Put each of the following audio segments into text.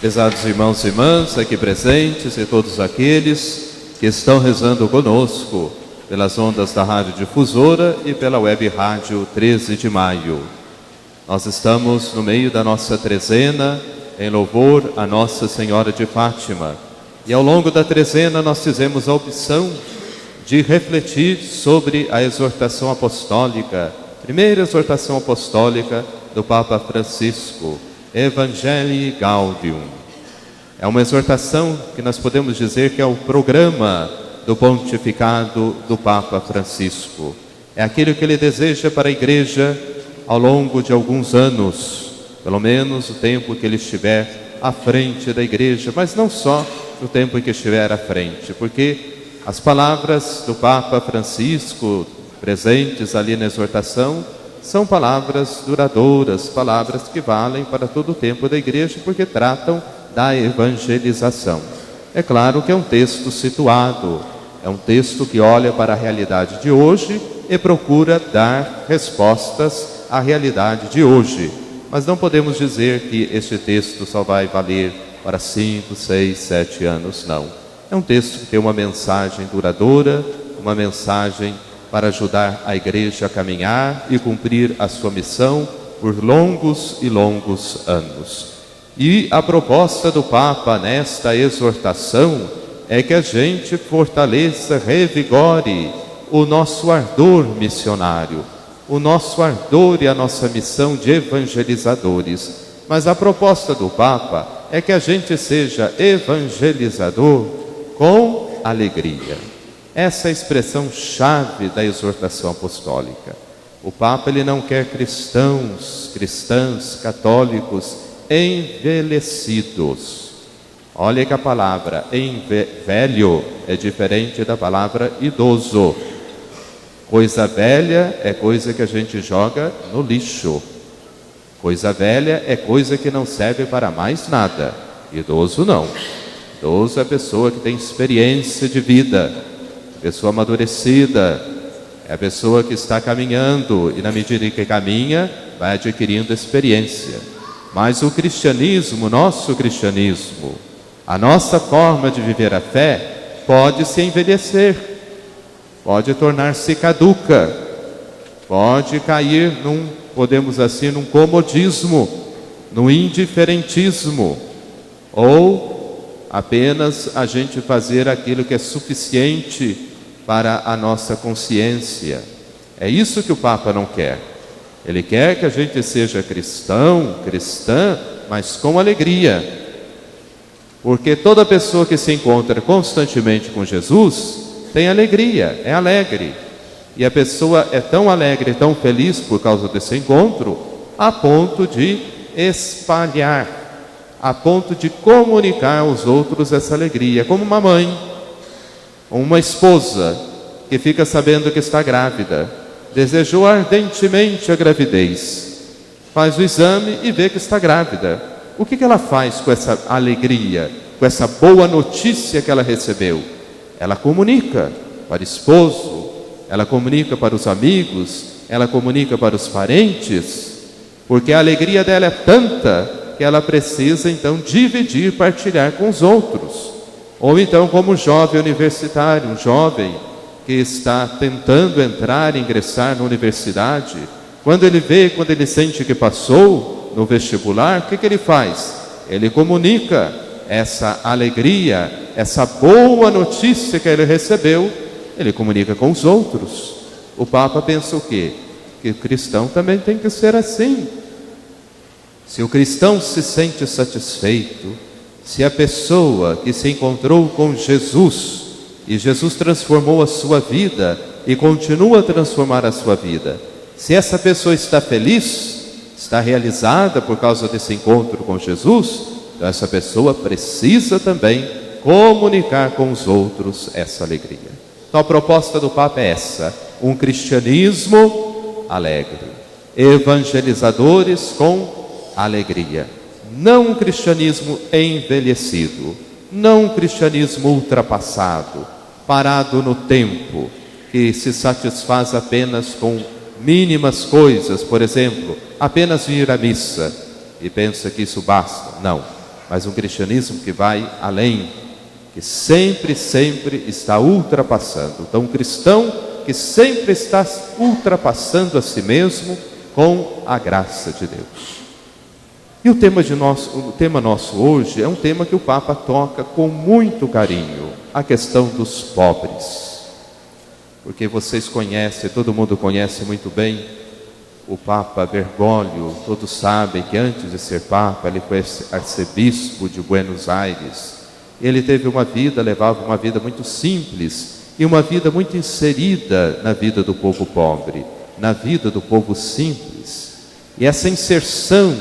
Pesados irmãos e irmãs aqui presentes e todos aqueles que estão rezando conosco pelas ondas da Rádio Difusora e pela Web Rádio 13 de Maio. Nós estamos no meio da nossa trezena em louvor a Nossa Senhora de Fátima. E ao longo da trezena nós fizemos a opção de refletir sobre a exortação apostólica, primeira exortação apostólica do Papa Francisco, Evangelii Gaudium. É uma exortação que nós podemos dizer que é o programa do pontificado do Papa Francisco. É aquilo que ele deseja para a Igreja ao longo de alguns anos, pelo menos o tempo que ele estiver à frente da Igreja, mas não só o tempo em que estiver à frente, porque as palavras do Papa Francisco presentes ali na exortação são palavras duradouras, palavras que valem para todo o tempo da Igreja, porque tratam da evangelização. É claro que é um texto situado, é um texto que olha para a realidade de hoje e procura dar respostas à realidade de hoje. Mas não podemos dizer que este texto só vai valer para 5, 6, 7 anos, não. É um texto que tem uma mensagem duradoura, uma mensagem para ajudar a Igreja a caminhar e cumprir a sua missão por longos e longos anos. E a proposta do Papa nesta exortação é que a gente fortaleça, revigore o nosso ardor missionário, o nosso ardor e a nossa missão de evangelizadores. Mas a proposta do Papa é que a gente seja evangelizador com alegria. Essa é a expressão chave da exortação apostólica. O Papa ele não quer cristãs, católicos envelhecidos. Olha que a palavra velho é diferente da palavra idoso. Coisa velha é coisa que a gente joga no lixo. Coisa velha é coisa que não serve para mais nada. Idoso não. Idoso é a pessoa que tem experiência de vida, pessoa amadurecida, é a pessoa que está caminhando e na medida em que caminha, vai adquirindo experiência. Mas o cristianismo, nosso cristianismo, a nossa forma de viver a fé, pode se envelhecer, pode tornar-se caduca, pode cair podemos assim, num comodismo, num indiferentismo, ou apenas a gente fazer aquilo que é suficiente para a nossa consciência. É isso que o Papa não quer. Ele quer que a gente seja cristã, mas com alegria. Porque toda pessoa que se encontra constantemente com Jesus tem alegria, é alegre. E a pessoa é tão alegre, tão feliz por causa desse encontro, a ponto de espalhar, a ponto de comunicar aos outros essa alegria. Como uma mãe, uma esposa que fica sabendo que está grávida, desejou ardentemente a gravidez, faz o exame e vê que está grávida. O que ela faz com essa alegria, com essa boa notícia que ela recebeu? Ela comunica para o esposo, ela comunica para os amigos, ela comunica para os parentes, porque a alegria dela é tanta que ela precisa então dividir, partilhar com os outros. Ou então como um jovem universitário, um jovem que está tentando ingressar na universidade, quando ele sente que passou no vestibular, o que ele faz? Ele comunica essa alegria, essa boa notícia que ele recebeu, ele comunica com os outros. O Papa pensa o quê? Que o cristão também tem que ser assim. Se o cristão se sente satisfeito, se a pessoa que se encontrou com Jesus, e Jesus transformou a sua vida e continua a transformar a sua vida, se essa pessoa está feliz, está realizada por causa desse encontro com Jesus, então essa pessoa precisa também comunicar com os outros essa alegria. Então a proposta do Papa é essa: um cristianismo alegre, evangelizadores com alegria, não um cristianismo envelhecido, não um cristianismo ultrapassado, parado no tempo, que se satisfaz apenas com mínimas coisas, por exemplo, apenas vir à missa e pensa que isso basta. Não, mas um cristianismo que vai além, que sempre, sempre está ultrapassando. Então, um cristão que sempre está ultrapassando a si mesmo com a graça de Deus. E o tema nosso hoje é um tema que o Papa toca com muito carinho, a questão dos pobres. Porque vocês conhecem, todo mundo conhece muito bem o Papa Bergoglio. Todos sabem que antes de ser Papa, ele foi arcebispo de Buenos Aires. Ele teve levava uma vida muito simples e uma vida muito inserida na vida do povo pobre, na vida do povo simples. E essa inserção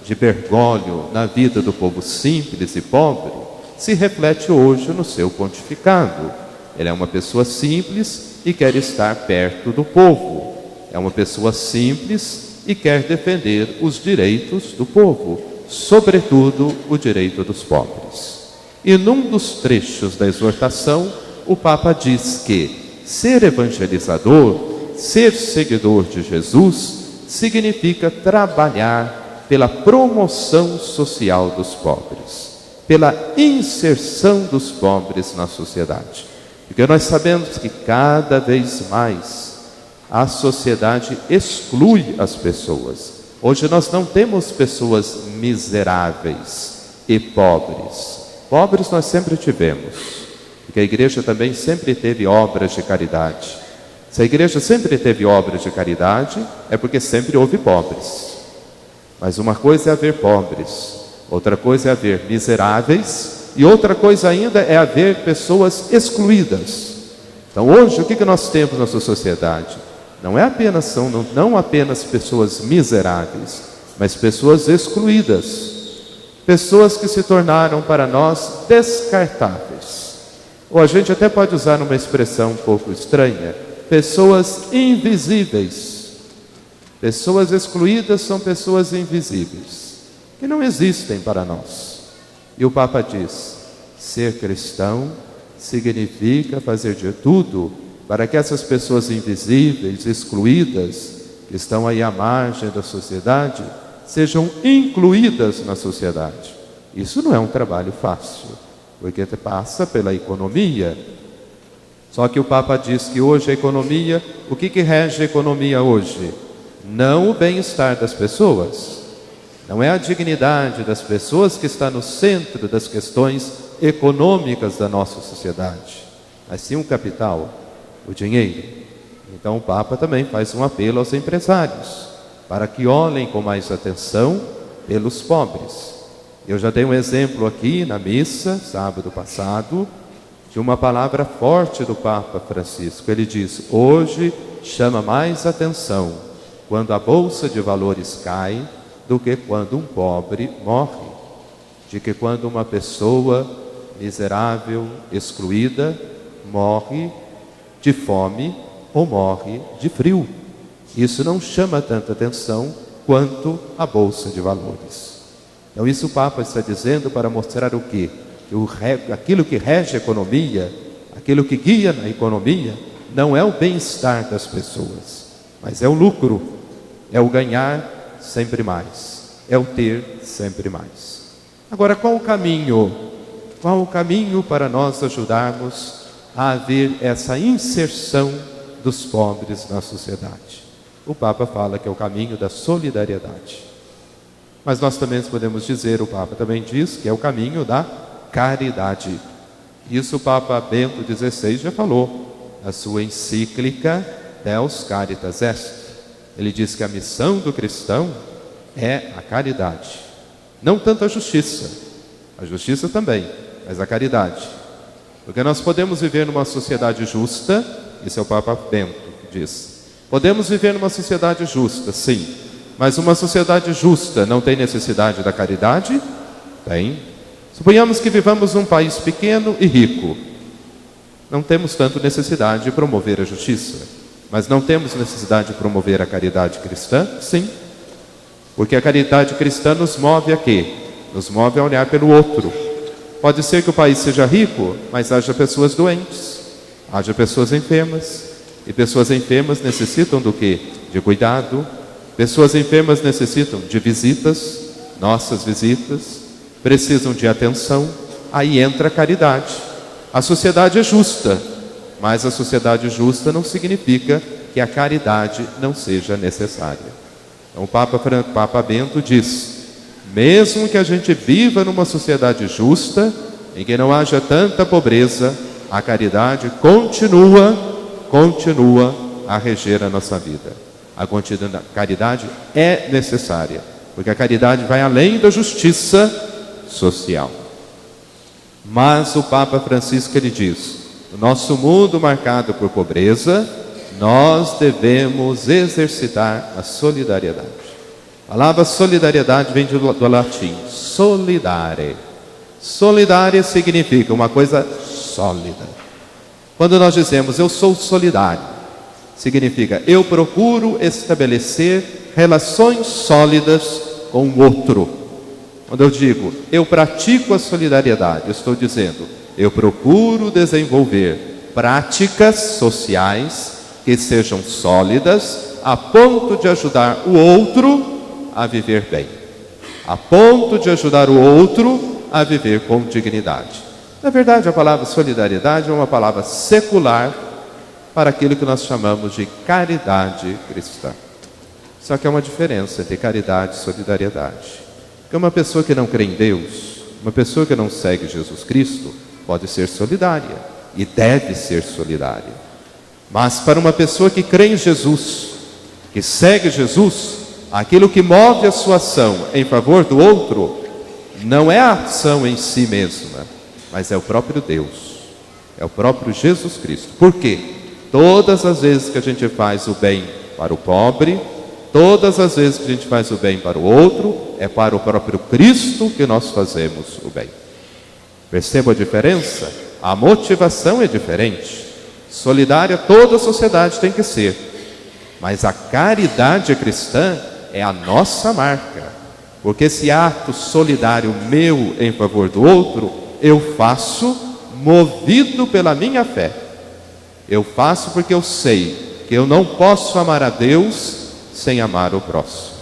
de Bergoglio na vida do povo simples e pobre se reflete hoje no seu pontificado. Ele é uma pessoa simples e quer estar perto do povo. É uma pessoa simples e quer defender os direitos do povo, sobretudo o direito dos pobres. E num dos trechos da exortação, o Papa diz que ser evangelizador, ser seguidor de Jesus, significa trabalhar pela promoção social dos pobres, pela inserção dos pobres na sociedade. Porque nós sabemos que cada vez mais a sociedade exclui as pessoas. Hoje nós não temos pessoas miseráveis e pobres. Pobres nós sempre tivemos, porque a igreja também sempre teve obras de caridade. Se a igreja sempre teve obras de caridade, é porque sempre houve pobres. Mas uma coisa é haver pobres, outra coisa é haver miseráveis, e outra coisa ainda é haver pessoas excluídas. Então hoje o que nós temos na nossa sociedade? Não apenas pessoas miseráveis, mas pessoas excluídas. Pessoas que se tornaram para nós descartáveis. Ou a gente até pode usar uma expressão um pouco estranha, pessoas invisíveis. Pessoas excluídas são pessoas invisíveis, que não existem para nós. E o Papa diz, ser cristão significa fazer de tudo para que essas pessoas invisíveis, excluídas, que estão aí à margem da sociedade, sejam incluídas na sociedade. Isso não é um trabalho fácil, porque passa pela economia. Só que o Papa diz que hoje a economia, o que rege a economia hoje? Não o bem-estar das pessoas, não é a dignidade das pessoas que está no centro das questões econômicas da nossa sociedade, mas sim o capital, o dinheiro. Então o Papa também faz um apelo aos empresários, para que olhem com mais atenção pelos pobres. Eu já dei um exemplo aqui na missa, sábado passado, de uma palavra forte do Papa Francisco. Ele diz, hoje chama mais atenção quando a bolsa de valores cai do que quando um pobre morre, de que quando uma pessoa miserável, excluída, morre de fome ou morre de frio. Isso não chama tanta atenção quanto a bolsa de valores. Então isso o Papa está dizendo para mostrar o quê? Que aquilo que rege a economia, aquilo que guia na economia, não é o bem-estar das pessoas, mas é o lucro, é o ganhar sempre mais, é o ter sempre mais. Agora, qual o caminho? Qual o caminho para nós ajudarmos a haver essa inserção dos pobres na sociedade? O Papa fala que é o caminho da solidariedade. Mas nós também podemos dizer, o Papa também diz que é o caminho da caridade. Isso o Papa Bento XVI já falou na sua encíclica Deus Caritas Est. Ele diz que a missão do cristão é a caridade. Não tanto a justiça também, mas a caridade. Porque nós podemos viver numa sociedade justa, isso é o Papa Bento que diz. Podemos viver numa sociedade justa, sim, mas uma sociedade justa não tem necessidade da caridade? Tem. Suponhamos que vivamos num país pequeno e rico. Não temos tanto necessidade de promover a justiça, mas não temos necessidade de promover a caridade cristã? Sim. Porque a caridade cristã nos move a quê? Nos move a olhar pelo outro. Pode ser que o país seja rico, mas haja pessoas doentes, haja pessoas enfermas. E pessoas enfermas necessitam do quê? De cuidado. Pessoas enfermas necessitam de visitas, nossas visitas. precisam de atenção, aí entra a caridade. A sociedade é justa, mas a sociedade justa não significa que a caridade não seja necessária. Então o Papa Bento diz: mesmo que a gente viva numa sociedade justa, em que não haja tanta pobreza, a caridade continua a reger a nossa vida. A caridade é necessária, porque a caridade vai além da justiça social. Mas o Papa Francisco, ele diz: no nosso mundo marcado por pobreza, nós devemos exercitar a solidariedade. A palavra solidariedade vem do latim solidare. Solidare significa uma coisa sólida. Quando nós dizemos eu sou solidário, significa eu procuro estabelecer relações sólidas com o outro. Quando eu digo eu pratico a solidariedade, eu estou dizendo eu procuro desenvolver práticas sociais que sejam sólidas a ponto de ajudar o outro a viver bem, a ponto de ajudar o outro a viver com dignidade. Na verdade, a palavra solidariedade é uma palavra secular para aquilo que nós chamamos de caridade cristã. Só que há uma diferença entre caridade e solidariedade. Porque uma pessoa que não crê em Deus, uma pessoa que não segue Jesus Cristo, pode ser solidária e deve ser solidária. Mas para uma pessoa que crê em Jesus, que segue Jesus, aquilo que move a sua ação em favor do outro não é a ação em si mesma, mas é o próprio Deus, é o próprio Jesus Cristo. Por quê? Todas as vezes que a gente faz o bem para o pobre, todas as vezes que a gente faz o bem para o outro, é para o próprio Cristo que nós fazemos o bem. Perceba a diferença? A motivação é diferente. Solidária toda a sociedade tem que ser, mas a caridade cristã é a nossa marca, porque esse ato solidário meu em favor do outro, eu faço movido pela minha fé. Eu faço porque eu sei que eu não posso amar a Deus sem amar o próximo.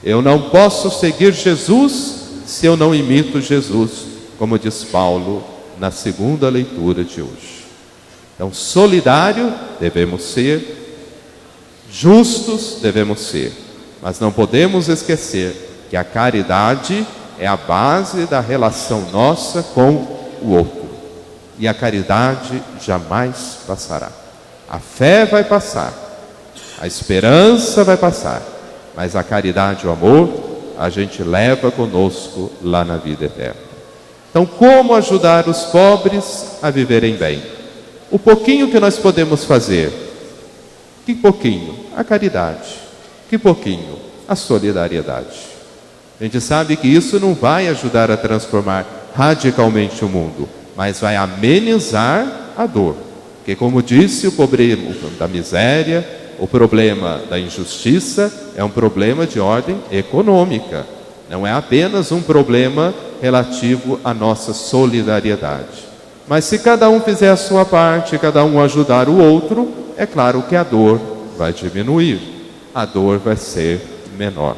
Eu não posso seguir Jesus se eu não imito Jesus, como diz Paulo na segunda leitura de hoje. Então, solidário devemos ser, justos devemos ser, mas não podemos esquecer que a caridade é a base da relação nossa com o outro. E a caridade jamais passará. A fé vai passar, a esperança vai passar, mas a caridade e o amor a gente leva conosco lá na vida eterna. Então, como ajudar os pobres a viverem bem? O pouquinho que nós podemos fazer. Que pouquinho? A caridade. Que pouquinho? A solidariedade. A gente sabe que isso não vai ajudar a transformar radicalmente o mundo, mas vai amenizar a dor. Porque, como disse, o problema da miséria, o problema da injustiça é um problema de ordem econômica. Não é apenas um problema relativo à nossa solidariedade. Mas se cada um fizer a sua parte, cada um ajudar o outro, é claro que a dor vai diminuir, a dor vai ser menor.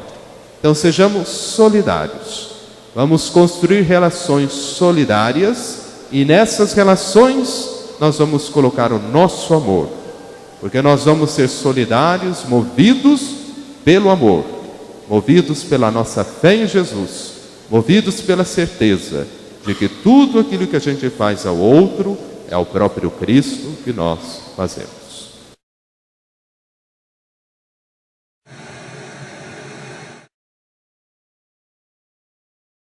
Então sejamos solidários, vamos construir relações solidárias e nessas relações nós vamos colocar o nosso amor, porque nós vamos ser solidários, movidos pelo amor, movidos pela nossa fé em Jesus, movidos pela certeza de que tudo aquilo que a gente faz ao outro é ao próprio Cristo que nós fazemos.